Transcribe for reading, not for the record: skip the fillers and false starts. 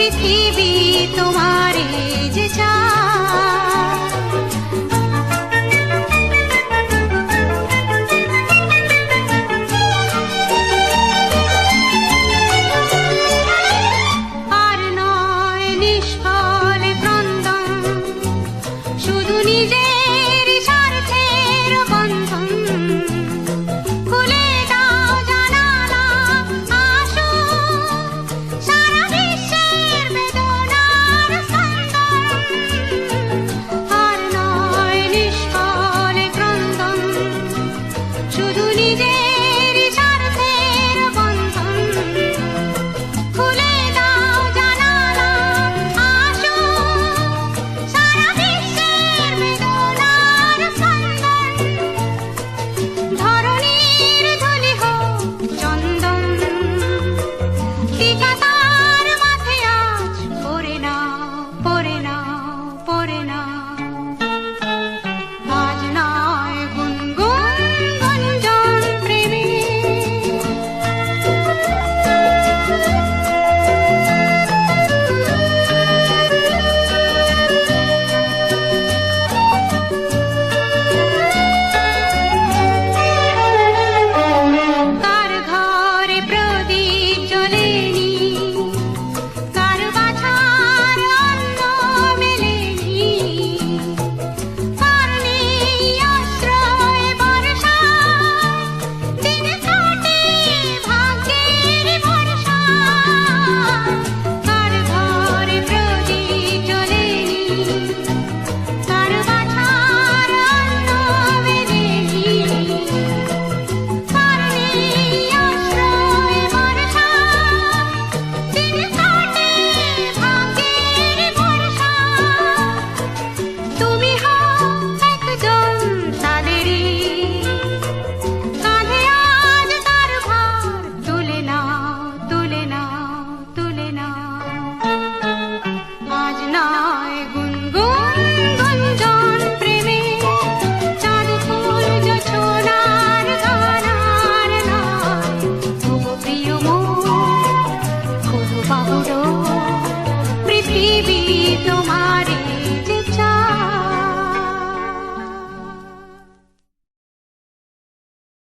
পৃথিবী তোমারে যে চায়। আর নয় নিষ্ফল ক্রন্দন, শুধু নিজের স্বার্থের বন্ধন। খুলে দাও জানালা, আসো সারা বিশ্বের বেদনার স্পন্দন। আর নয় নিষ্ফল ক্রন্দন, শুধু নিজের স্বার্থের বন্ধন। খুলে দাও জানালা, আসো সারা বিশ্বের বেদনার স্পন্দন। ধরণীর ধূলি হোক চন্দন, টিকা তার মাথে আজ পরে নাও, পরে নাও, পরে নাও। আজ নয় গুনগুন গুঞ্জন প্রেমে, কার ঘরে প্রদীপ জ্বলেনি, কার বাছার অন্ন মেলেনি। কার নেই আশ্রয় বর্ষায়, দিন কাটে ভাগ্যের ভরসায়। কার ঘরে প্রদীপ জ্বলেনি, কার বাছার অন্ন মেলেনি। কার নেই আশ্রয় বর্ষায়, দিন কাটে ভাগ্যের ভরসায়। তুমি হও একজন তাদেরই, কাঁধে আজ তার ভার তুলে নাও, তুলে নাও, তুলে নাও। আজ নয় গুনগুন গুঞ্জন প্রেমে, চাঁদ ফুল জোছনার গান আর নয়। ওগো প্রিয় মন, করো বাহুডোর, পৃথিবী তোমারে